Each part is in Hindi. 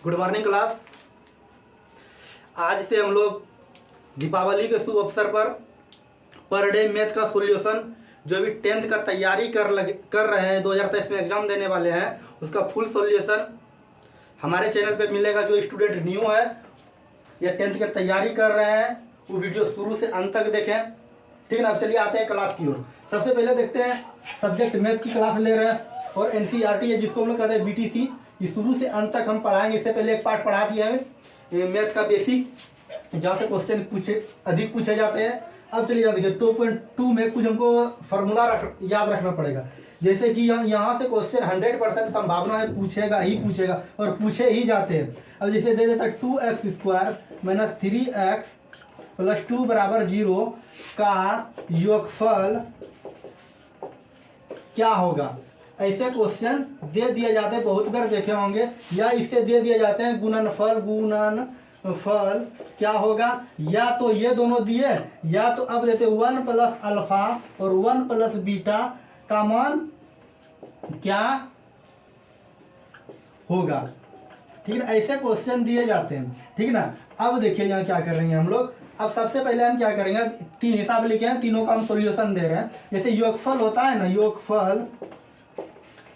Good morning class. आज से हम लोग दीपावली के शुभ अवसर पर डे मैथ का सॉल्यूशन जो भी 10th का तैयारी कर रहे हैं, 2023 में एग्जाम देने वाले हैं, उसका फुल सॉल्यूशन हमारे चैनल पे मिलेगा। जो स्टूडेंट न्यू है या 10th की तैयारी कर रहे हैं वो वीडियो शुरू से अंत तक देखें, ठीक है ना। अब चलिए आते हैं क्लास की ओर। सबसे पहले देखते हैं सब्जेक्ट मैथ की क्लास ले रहे हैं और NCERT है जिसको हम लोग कहते हैं BTC। ये शुरू से अंत तक हम पढ़ाएंगे। इससे पहले एक पार्ट पढ़ा दिया है मैथ का बेसिक, जहाँ से क्वेश्चन अधिक पूछे जाते हैं। अब चलिए यहाँ देखिए 2.2 में कुछ हमको फार्मूला याद रखना पड़ेगा। जैसे कि यहाँ से क्वेश्चन 100% संभावना है पूछेगा ही पूछेगा और पूछे ही जाते हैं। अब जैसे दे देता है 2x² माइनस 3x प्लस 2 बराबर 0 का योगफल क्या होगा। ऐसे क्वेश्चन दे दिए जाते हैं, बहुत बार देखे होंगे। या इससे दे दिए जाते हैं गुणनफल क्या होगा। या तो ये दोनों दिए, या तो अब देते 1 प्लस अल्फा और 1 प्लस बीटा का मान क्या होगा, ठीक है। ऐसे क्वेश्चन दिए जाते हैं, ठीक है ना। अब देखिए यहाँ क्या कर रहे हैं हम लोग। अब सबसे पहले हम क्या करेंगे, 3 हिसाब लिखे हैं, तीनों का हम सॉल्यूशन दे रहे हैं। जैसे योगफल होता है ना,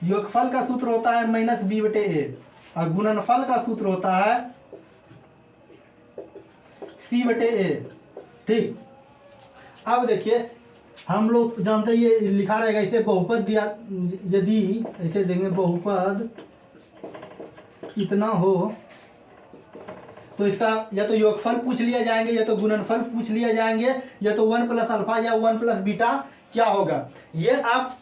योगफल का सूत्र होता है -b/a और गुणनफल का सूत्र होता है c/a, ठीक। अब देखिए हम लोग जानते हैं ये लिखा रहेगा, इसे बहुपद दिया, यदि ऐसे देंगे बहुपद इतना हो तो इसका या तो योगफल पूछ लिया जाएंगे या तो गुणनफल पूछ लिया जाएंगे, या तो 1 प्लस अल्फा या 1 प्लस बीटा क्या होगा। ये आप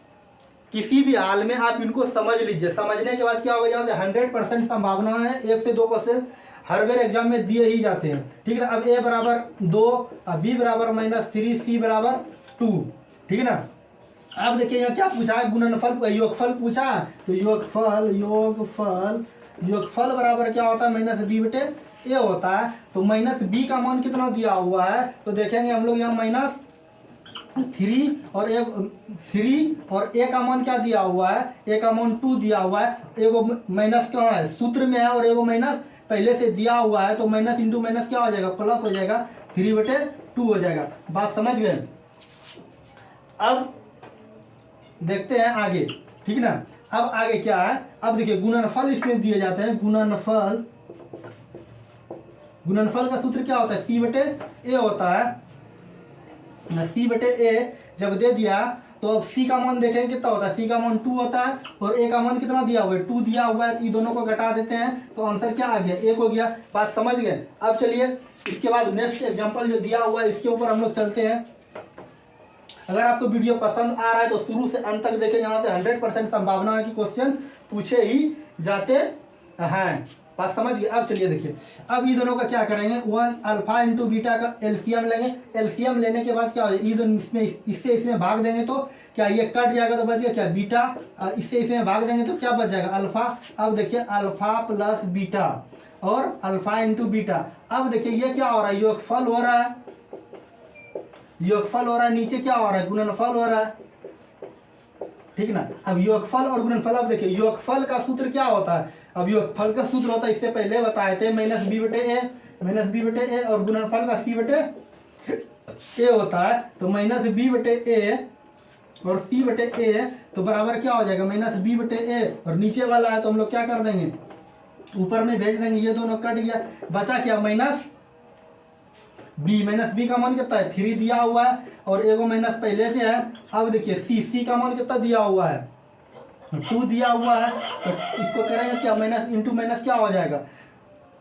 किसी भी हाल में आप इनको समझ लीजिए। समझने के बाद क्या होगा, यहाँ से 100% संभावना है, 1 से 2 क्वेश्चन हर बार एग्जाम में दिए ही जाते हैं, ठीक है ना। अब a बराबर 2, अब b बराबर -3, c बराबर 2, ठीक है ना। अब देखिए यहाँ क्या पूछा है, गुणनफल योगफल पूछा है। तो योगफल बराबर क्या होता है, -b/a होता है। तो -b का मान कितना दिया हुआ है, तो देखेंगे हम लोग यहाँ -3 और a का मान क्या दिया हुआ है, a का मान 2 दिया हुआ है। एगो माइनस क्या है सूत्र में है और एगो माइनस पहले से दिया हुआ है, तो माइनस इंटू माइनस क्या हो जाएगा, प्लस हो जाएगा, 3/2 हो जाएगा। बात समझ गए। अब देखते हैं आगे, ठीक ना। अब आगे क्या है, अब देखिए गुणनफल इसमें दिए जाते हैं। गुणनफल का सूत्र क्या होता है, c/a होता है। c/a जब दे दिया तो अब c का मान देखें कितना होता है, c का मान 2 होता है और a का मान कितना दिया हुआ है, 2 दिया हुआ है। तो ये दोनों को घटा देते हैं तो आंसर क्या आ गया, 1 हो गया। बात समझ गए। अब चलिए इसके बाद नेक्स्ट एग्जांपल जो दिया हुआ है इसके ऊपर हम लोग चलते हैं। अगर आपको वीडियो पसंद आ रहा है तो शुरू से अंत तक देखें। यहाँ से 100% संभावना है कि क्वेश्चन पूछे ही जाते हैं। बात समझ गए। अब चलिए देखिए, अब ये दोनों का क्या करेंगे, 1 अल्फा इंटू बीटा का एलसीएम लेंगे। एलसीएम लेने के बाद क्या हो जाएगा, ये दोनों इससे इसमें भाग देंगे तो क्या ये कट जाएगा, तो बच गया क्या बीटा। इससे इसमें भाग देंगे तो क्या बच जाएगा, अल्फा। अब देखिए अल्फा प्लस बीटा और अल्फा इंटू बीटा। अब देखिए ये क्या हो रहा है, योगफल हो रहा है, नीचे क्या हो रहा है, गुणनफल हो रहा है, ठीक ना। अब योगफल और गुणनफल, अब देखिए योगफल का सूत्र क्या होता है। अब योगफल का सूत्र होता है, इससे पहले बताए थे, -b/a और गुणनफल का c/a होता है। तो -b/a और c/a तो बराबर क्या हो जाएगा, -b/a और नीचे वाला है तो हम लोग क्या कर देंगे, ऊपर में भेज देंगे। ये दोनों कट गया, बचा क्या -b का मान कितना है, 3 दिया हुआ है और एगो माइनस पहले से है। अब देखिए c का मान कितना दिया हुआ है, 2 दिया हुआ है। तो इसको करेंगे क्या, माइनस इंटू माइनस क्या हो जाएगा,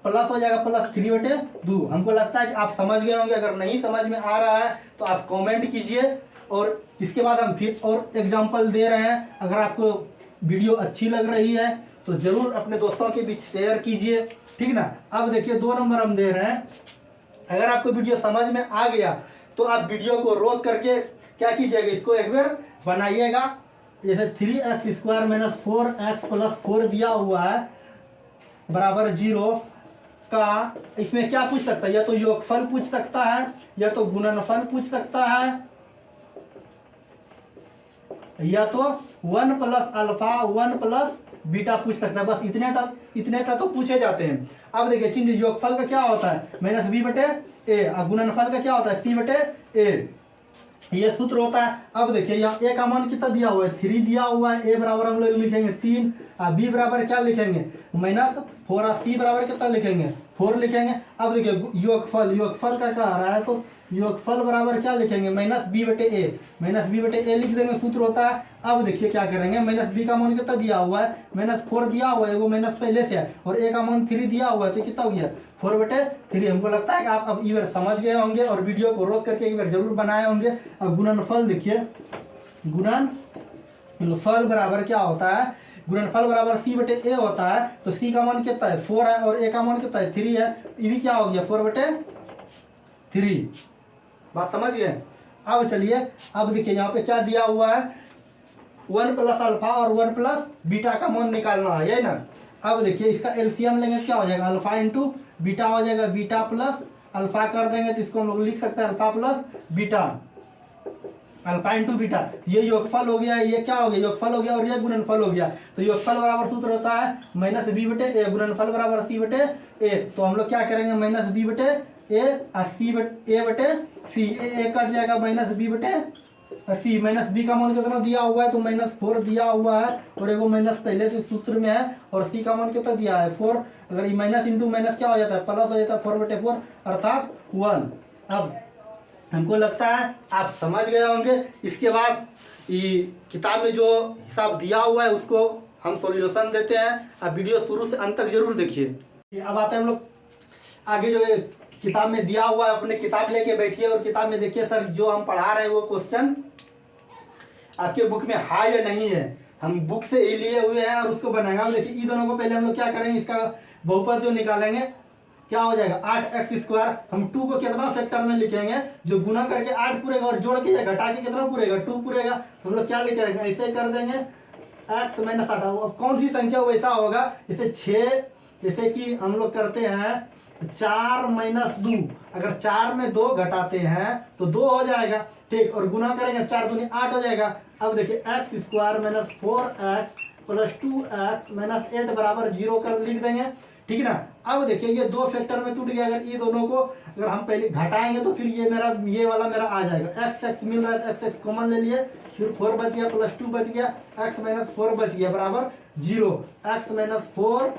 प्लस हो जाएगा, प्लस 3/2। हमको लगता है कि आप समझ गए होंगे। अगर नहीं समझ में आ रहा है तो आप कमेंट कीजिए और इसके बाद हम फिर और एग्जांपल दे रहे हैं। अगर आपको वीडियो अच्छी लग रही है तो ज़रूर अपने दोस्तों के बीच शेयर कीजिए, ठीक ना। अब देखिए 2 नंबर हम दे रहे हैं। अगर आपको वीडियो समझ में आ गया तो आप वीडियो को रोक करके क्या कीजिएगा, इसको एक बार बनाइएगा। जैसे 3x² माइनस 4x प्लस 4 दिया हुआ है बराबर 0 का, इसमें क्या पूछ सकता है, या तो योगफल पूछ सकता है या तो गुणनफल पूछ सकता है या तो 1 प्लस अल्फा 1 प्लस बीटा पूछ सकता है, बस इतने तो पूछे जाते हैं। अब देखिए चिन्ह योगफल का क्या होता है, -b/a, और गुणनफल का क्या होता है, c/a, ये सूत्र होता है। अब देखिए यहाँ a का मान कितना दिया हुआ है, 3 दिया हुआ है, a बराबर हम लोग लिखेंगे 3, और b बराबर क्या लिखेंगे, -4, और c बराबर कितना लिखेंगे, 4 लिखेंगे। अब देखिए योगफल का क्या आ रहा है, तो योगफल बराबर क्या लिखेंगे, -b/a लिख देंगे, सूत्र होता है। अब देखिए क्या करेंगे, -b का मान कितना दिया हुआ है, -4 दिया हुआ है, वो माइनस पहले से है, और a का मान 3 दिया हुआ है, तो कितना हो गया, 4/3। हमको लगता है कि आप अब एक बार समझ गए होंगे और वीडियो को रोक करके एक बार जरूर बनाए होंगे। अब गुणनफल देखिए, गुणनफल बराबर क्या होता है, गुणनफल बराबर c/a होता है। तो c का मान कितना है, 4 है, और a का मान कितना है, 3 है, ये भी क्या हो गया, 4/3। बात समझ गए। अब चलिए, अब देखिए यहाँ पे क्या दिया हुआ है, 1 + अल्फा और 1 + बीटा का मान निकालना है, यही ना। अब देखिए इसका एलसीएम लेंगे, क्या हो जाएगा, अल्फा इंटू बीटा हो जाएगा, बीटा प्लस अल्फा कर देंगे तो इसको हम लोग लिख सकते हैं alpha plus beta, alpha into beta. ये योगफल हो गया, ये क्या हो गया, योगफल हो गया, और ये गुणनफल हो गया। तो योगफल बराबर सूत्र होता है -b/a, गुणनफल बराबर c/a। तो हम लोग क्या करेंगे, -b/a और a/c, a कट जाएगा, -b/c, -b का मान कितना दिया हुआ है, तो -4 दिया हुआ है, और एगो माइनस पहले से सूत्र में है, और c का मान कितना दिया है, 4। अगर ये माइनस इंटू माइनस क्या हो जाता है, प्लस हो जाता है, 4/4 अर्थात 1। अब हमको लगता है आप समझ गए होंगे। इसके बाद ये किताब में जो हिसाब दिया हुआ है उसको हम सॉल्यूशन देते हैं। आप वीडियो शुरू से अंत तक जरूर देखिए। अब आते हैं हम लोग आगे, जो किताब में दिया हुआ है अपने किताब लेके बैठिए और किताब में देखिए सर जो हम पढ़ा रहे हैं वो क्वेश्चन आपके बुक में है या नहीं है। हम बुक से ही लिए हुए हैं और उसको बनाएंगे। देखिए इन दोनों को पहले हम लोग क्या करेंगे, इसका बहुपद जो निकालेंगे क्या हो जाएगा, 8x²। हम 2 को कितना फैक्टर में लिखेंगे, जो गुना करके 8 पूरेगा और जोड़ के या घटा के कितना पूरेगा, 2 पूरेगा। हम लोग क्या लिखेंगे, ऐसे कर देंगे x - 8। अब कौन सी संख्या वैसा होगा, जैसे 6, जैसे कि हम लोग करते हैं 4 - 2। अगर 4 में 2 घटाते हैं तो 2 हो जाएगा, ठीक, और गुना करेंगे 4 दूनी 8 हो जाएगा। अब देखिए x² - 4x + 2x - 8 बराबर 0 कर लिख देंगे, ठीक ना। अब देखिए ये 2 फैक्टर में टूट गया। अगर ये दोनों को अगर हम पहले घटाएंगे तो फिर ये वाला मेरा आ जाएगा। x मिल रहा है, x कॉमन ले लिए, फिर 4 बच गया, +2 बच गया, x - 4 बच गया बराबर 0। x - 4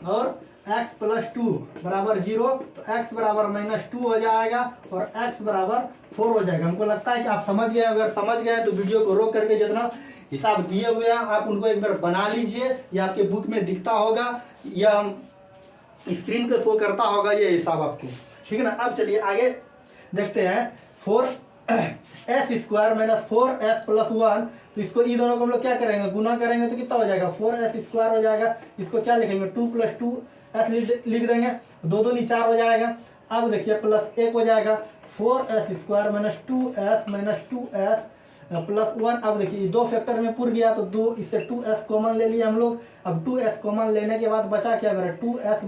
और x + 2 बराबर 0, तो x बराबर -2 हो जाएगा और x बराबर 4 हो जाएगा। हमको लगता है कि आप समझ गए। अगर समझ गए तो वीडियो को रोक करके जितना हिसाब दिए हुए हैं आप उनको एक बार बना लीजिए, या आपके बुक में दिखता होगा या स्क्रीन पे शो करता होगा ये हिसाब आपको, ठीक है ना। अब चलिए आगे देखते हैं। 4s² - 4s + 1, तो इसको ये दोनों को हम लोग क्या करेंगे, गुना करेंगे तो कितना हो जाएगा, 4s² हो जाएगा। इसको क्या लिखेंगे, 2 + 2s लिख देंगे, 2 दूनी 4 हो जाएगा। अब देखिए +1 हो जाएगा, 4s² - 2s - 2s + 1। अब देखिए 2 फैक्टर में पूर गया तो 2, इससे 2s कॉमन ले लिए हम लोग। अब 2s कॉमन लेने के बाद बचा क्या मेरा, 2s -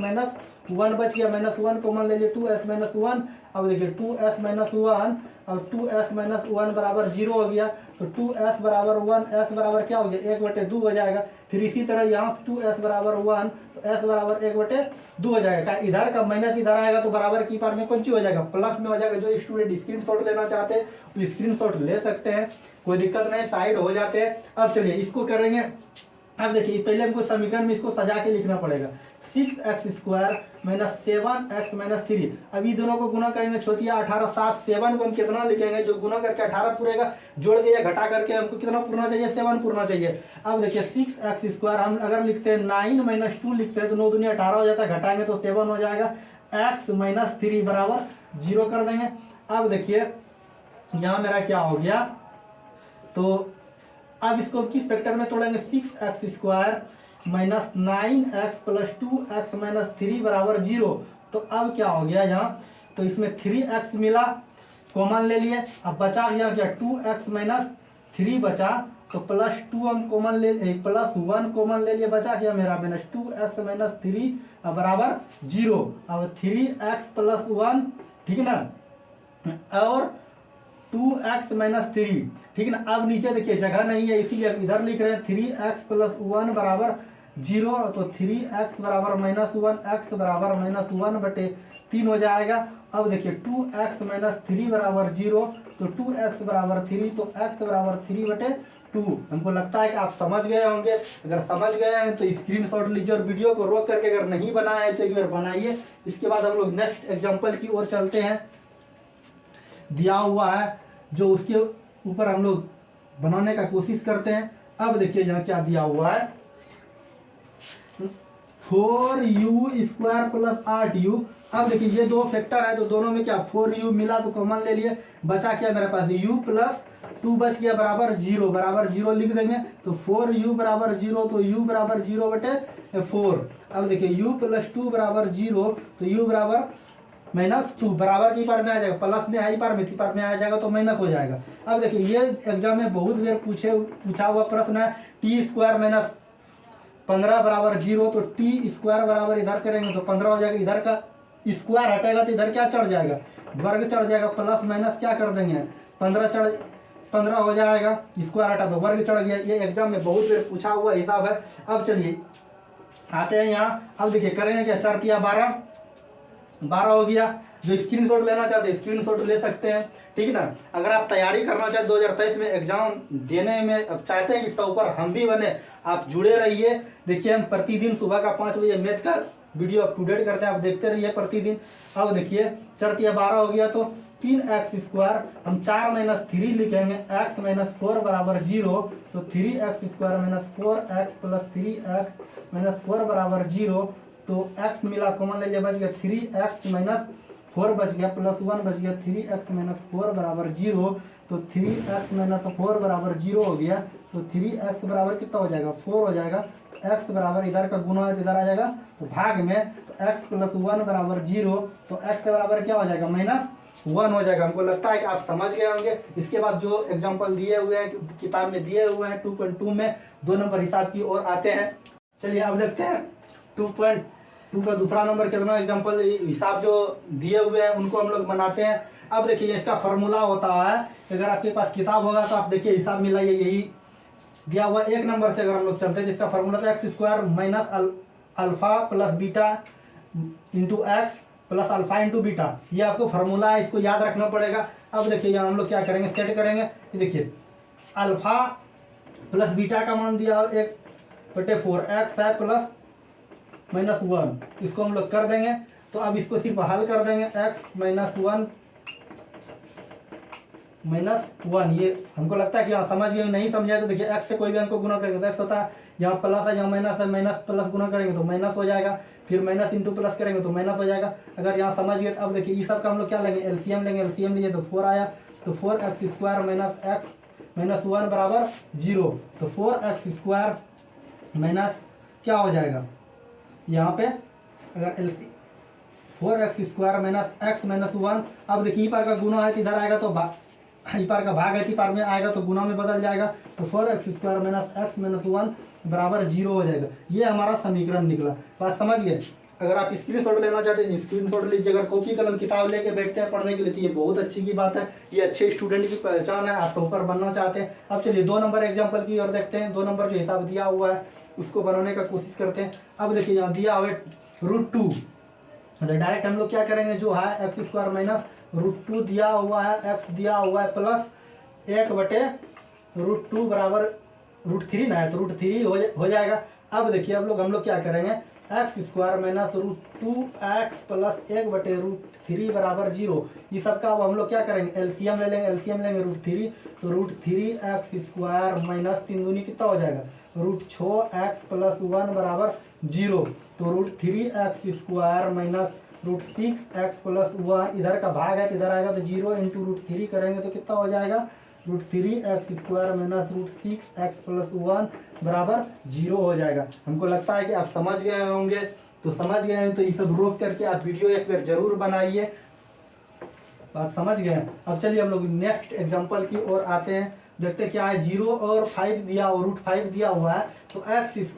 1 बच गया, -1 कॉमन ले लिए, 2s - 1। अब देखिए 2s - 1 और 2s - 1 बराबर 0 हो गया, तो 2s बराबर 1, s बराबर क्या हो गया, 1/2 हो जाएगा। फिर इसी तरह यहाँ 2s बराबर 1 तो s बराबर 1/2 हो जाएगा। इधर का माइनस इधर आएगा तो बराबर की पार में कौन सी हो जाएगा, प्लस में हो जाएगा। जो स्टूडेंट स्क्रीनशॉट लेना चाहते हैं वो स्क्रीनशॉट ले सकते हैं, कोई दिक्कत नहीं, साइड हो जाते हैं। अब चलिए इसको करेंगे। अब देखिए पहले हमको समीकरण में इसको सजा के लिखना पड़ेगा, 6x² - 7x - 3। अभी दोनों को गुना करेंगे, छोटिया 18 7, 7 को हम कितना लिखेंगे, जो गुना करके 18 पूरेगा, जोड़ के या घटा करके हमको कितना पूरना चाहिए, 7 पूरना चाहिए। अब देखिए 6x² हम अगर लिखते हैं 9 - 2 लिखते हैं तो 9 दूनी 18 हो जाता है, घटाएंगे तो 7 हो जाएगा। x - 3 बराबर 0 कर देंगे। अब देखिए यहाँ मेरा क्या हो गया, तो अब इसको किस फैक्टर में तोड़ेंगे, 6x² - 9x + 2x - 3 बराबर 0। तो अब क्या हो गया यहाँ, तो इसमें 3x मिला, कॉमन ले लिए। अब बचा गया क्या, 2x - 3 बचा, तो +2 हम कॉमन ले, +1 कॉमन ले लिए, बचा क्या मेरा -2x - 3 बराबर 0। अब 3x + 1, ठीक है ना, और 2x - 3, ठीक है ना। अब नीचे देखिए जगह नहीं है इसीलिए हम इधर लिख रहे हैं, 3x + 1 बराबर जीरो, तो 3x बराबर -1, x बराबर -1/3 हो जाएगा। अब देखिए 2x - 3 बराबर 0, तो 2x बराबर 3, तो x बराबर 3/2। हमको लगता है कि आप समझ गए होंगे। अगर समझ गए हैं तो स्क्रीनशॉट लीजिए और वीडियो को रोक करके अगर नहीं बनाए हैं तो एक बार बनाइए। इसके बाद हम लोग नेक्स्ट एग्जाम्पल की ओर चलते हैं। दिया हुआ है जो उसके ऊपर हम लोग बनाने का कोशिश करते हैं। अब देखिए यहाँ क्या दिया हुआ है, 4u² + 8u। अब देखिए ये दो फैक्टर है तो दोनों में क्या 4u मिला तो कॉमन ले लिए, बचा क्या मेरे पास u + 2 बच गया बराबर 0, बराबर 0 लिख देंगे। तो 4u बराबर 0, तो u बराबर 0/4। अब देखिए u + 2 बराबर 0, तो u बराबर -2, बराबर की पार में आ जाएगा, प्लस में आई पार में थी पार में आ जाएगा तो माइनस हो जाएगा। अब देखिए ये एग्जाम में बहुत बार पूछा हुआ प्रश्न है, t² - 15 बराबर 0, तो t² बराबर इधर करेंगे तो 15 हो जाएगा, इधर का स्क्वायर हटेगा तो इधर क्या चढ़ जाएगा, वर्ग चढ़ जाएगा, प्लस माइनस क्या कर देंगे 15 हो जाएगा, स्क्वायर हटा तो वर्ग चढ़ गया। ये एग्जाम में बहुत बार पूछा हुआ हिसाब है। अब चलिए आते हैं यहाँ। अब देखिए करेंगे क्या, 4 × 12 हो गया। जो स्क्रीनशॉट लेना चाहते हैं स्क्रीनशॉट ले सकते हैं, ठीक ना। अगर आप तैयारी करना चाहते 2023 में एग्जाम देने में, अब चाहते हैं कि टॉपर हम भी बने, आप जुड़े रहिए। देखिए हम प्रतिदिन सुबह का 5 बजे मैथ का वीडियो अप टू डेट करते हैं, आप देखते रहिए प्रतिदिन। अब देखिए 4 × 12 हो गया, तो 3x², हम 4 - 3 लिखेंगे, x - 4 बराबर 0, तो 3x² - 4x + 3x - 4 बराबर 0। तो x मिला कॉमन ले लिया, बच गया 3x - 4 बच गया, +1 बच गया, 3x - 4 बराबर 0। तो 3x - 4 बराबर 0 हो गया, तो 3x बराबर कितना हो जाएगा 4 हो जाएगा। x बराबर इधर का गुना है तो इधर आ जाएगा, तो भाग में, तो x + 1 बराबर 0, तो x के बराबर क्या हो जाएगा -1 हो जाएगा। हमको लगता है कि आप समझ गए होंगे। इसके बाद जो एग्जाम्पल दिए हुए हैं किताब में दिए हुए हैं 2.2 में 2 नंबर हिसाब की ओर आते हैं। चलिए अब देखते हैं 2.2 का दूसरा नंबर कितना एग्जाम्पल हिसाब जो दिए हुए हैं उनको हम लोग बनाते हैं। अब देखिए इसका फॉर्मूला होता है, अगर आपके पास किताब होगा तो आप देखिए हिसाब मिलाइए, यही दिया हुआ 1 नंबर से अगर हम लोग चलते हैं जिसका फॉर्मूला था x² - alpha + beta × x + alpha × beta. ये आपको फॉर्मूला है, इसको याद रखना पड़ेगा। अब देखिए यहाँ हम लोग क्या करेंगे, सेट करेंगे। देखिए अल्फा + बीटा का मान दिया 1/4, x है +(-1), इसको हम लोग कर देंगे। तो अब इसको सिर्फ हल कर देंगे, x - 1 ये हमको लगता है कि हाँ समझ गए। नहीं समझाए तो देखिए x से कोई भी अंक को गुना करेंगे तो x होता है, यहाँ प्लस है यहाँ माइनस है, माइनस प्लस गुना करेंगे तो माइनस हो जाएगा, फिर माइनस × प्लस करेंगे तो माइनस हो जाएगा। अगर यहाँ समझ गए। अब देखिए इस सब का हम लोग क्या लेंगे, एलसीएम लेंगे। एलसीएम लीजिए तो 4 आया, तो 4x² - x - 1 बराबर 0, तो 4x² - क्या हो जाएगा यहाँ पे, अगर एलसी 4x² - x - 1। अब देखिए ई पार का गुना है तो इधर आएगा, तो ई पार का भाग है तो पार में आएगा तो गुना में बदल जाएगा, तो 4x² - x - 1 बराबर 0 हो जाएगा। ये हमारा समीकरण निकला। बात समझ गए। अगर आप स्क्रीनशॉट लेना चाहते हैं स्क्रीनशॉट लीजिए। अगर कॉपी कलम किताब लेके बैठते हैं पढ़ने के लिए तो ये बहुत अच्छी की बात है, ये अच्छे स्टूडेंट की पहचान है, आप टॉपर बनना चाहते हैं। अब चलिए 2 नंबर एग्जाम्पल की ओर देखते हैं। 2 नंबर जो हिसाब दिया हुआ है उसको बनाने का कोशिश करते हैं। अब देखिए यहाँ दिया हुआ है √2, तो डायरेक्ट हम लोग क्या करेंगे, जो है x² - √2 दिया हुआ है, x दिया हुआ है प्लस 1/√2 बराबर √3 ना है तो √3 हो जाएगा। अब देखिए अब हम लोग क्या करेंगे, x² - √2x + 1/√3 बराबर 0। ये सब का अब हम लोग क्या करेंगे, एलसीएम ले लेंगे। एलसीएम लेंगे √3, तो √3x² - 3 दूनी कितना हो जाएगा, √6x + 1 बराबर 0। तो √3x² - √6x + 1, इधर का भाग है तो इधर आएगा, तो 0 × √3 करेंगे तो कितना हो जाएगा, √3x² - √6x + 1 बराबर 0 हो जाएगा। हमको लगता है कि आप समझ गए होंगे। तो समझ गए हैं तो ये सब रोक करके आप वीडियो एक बार जरूर बनाइए। बात समझ गए। अब चलिए हम लोग नेक्स्ट एग्जांपल की ओर आते हैं। देखते क्या है, 0 और 5 दिया और √5 दिया हुआ है, तो x² -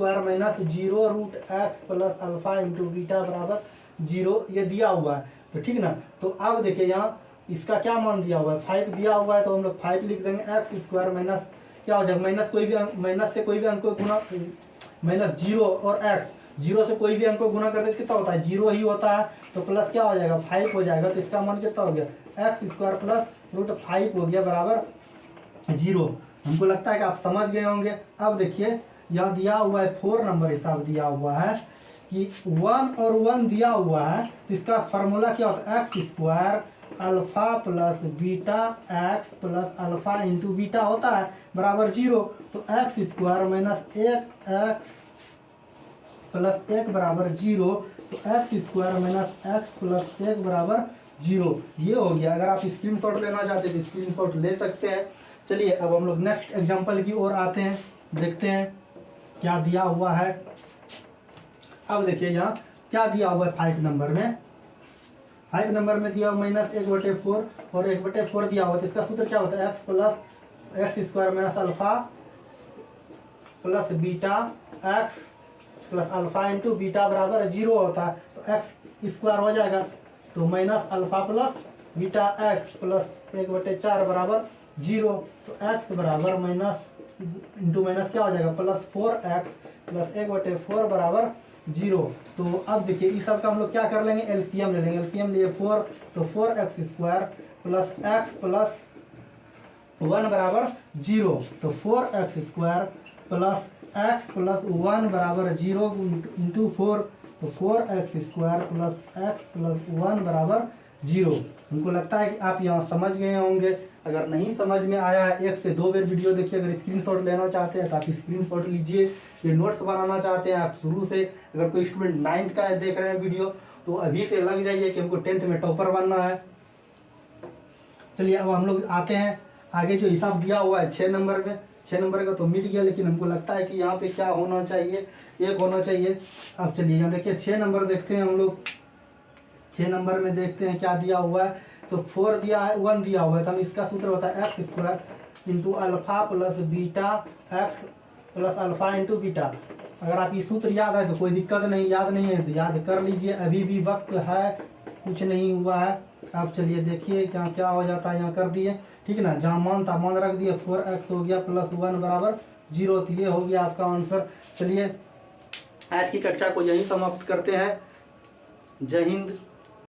0√x + अल्फा × बीटा बराबर 0 ये दिया हुआ है, तो ठीक ना। तो अब देखिए यहाँ इसका क्या मान दिया हुआ है, 5 दिया हुआ है, तो हम लोग 5 लिख देंगे। x² - क्या हो जाएगा, माइनस से कोई भी अंक को गुना माइनस 0 और x, 0 से कोई भी अंक को गुना करते तो कितना होता है 0 ही होता है, तो प्लस क्या हो जाएगा 5 हो जाएगा। तो इसका मान कितना हो गया एक्स स्क्वायर प्लस रूट 5 हो गया बराबर 0। हमको लगता है कि आप समझ गए होंगे। अब देखिए यहाँ दिया हुआ है 4 नंबर हिसाब दिया हुआ है कि 1 और 1 दिया हुआ है, तो इसका फार्मूला क्या होता है x square alpha plus beta x plus alpha into beta होता है बराबर 0। तो x square minus 1 x plus 1 बराबर 0, तो x square minus x plus 1 बराबर 0। ये हो गया। अगर आप स्क्रीनशॉट लेना चाहते हैं तो स्क्रीनशॉट ले सकते हैं। चलिए अब हम लोग नेक्स्ट एग्जांपल की ओर आते हैं, देखते हैं क्या दिया हुआ है। अब देखिए यहाँ क्या दिया हुआ है 5 नंबर में, 5 नंबर में दिया हुआ -1/4 और 1/4 दिया हुआ, तो इसका सूत्र क्या होता है x plus x square minus alpha plus beta x plus alpha into beta बराबर 0 होता है। तो एक्स स्क्वायर हो जाएगा, तो minus alpha plus beta x plus 1/4 बराबर 0। तो एक्स बराबर माइनस इंटू माइनस क्या हो जाएगा प्लस 4x प्लस 1/4 बराबर 0। तो अब देखिए इस सब का हम लोग क्या कर लेंगे एलसीएम ले लेंगे। एलसीएम लिए 4, तो 4x square plus x plus 1 बराबर 0। तो 4x square plus x plus 1 बराबर 0 इंटू 4, तो 4x square plus x plus 1 बराबर 0। हमको लगता है कि आप यहाँ समझ गए होंगे। अगर नहीं समझ में आया है 1 से 2 बार वीडियो देखिए। अगर स्क्रीनशॉट लेना चाहते हैं तो आप स्क्रीनशॉट लीजिए। ये नोट्स बनाना चाहते हैं आप शुरू से, अगर कोई स्टूडेंट 9th का देख रहे हैं वीडियो तो अभी से लग जाइए कि हमको 10th में टॉपर बनना है। चलिए अब हम लोग आते हैं आगे। जो हिसाब दिया हुआ है 6 नंबर में, 6 नंबर का तो मिट गया, लेकिन हमको लगता है कि यहाँ पे क्या होना चाहिए 1 होना चाहिए। अब चलिए यहाँ देखिए 6 नंबर देखते हैं हम लोग। 6 नंबर में देखते हैं क्या दिया हुआ है। तो 4 दिया है 1 दिया हुआ है, तो हम इसका सूत्र होता है x square into alpha plus beta x plus alpha into beta. अगर आप ये सूत्र याद है तो कोई दिक्कत नहीं, याद नहीं है तो याद कर लीजिए, अभी भी वक्त है, कुछ नहीं हुआ है। आप चलिए देखिए क्या क्या हो जाता है, यहाँ कर दिए ठीक है ना, जहाँ मान था मान रख दिए, 4x हो गया प्लस 1 बराबर 0। तो ये हो गया आपका आंसर। चलिए आज की कक्षा को यहीं समाप्त करते हैं। जय हिंद।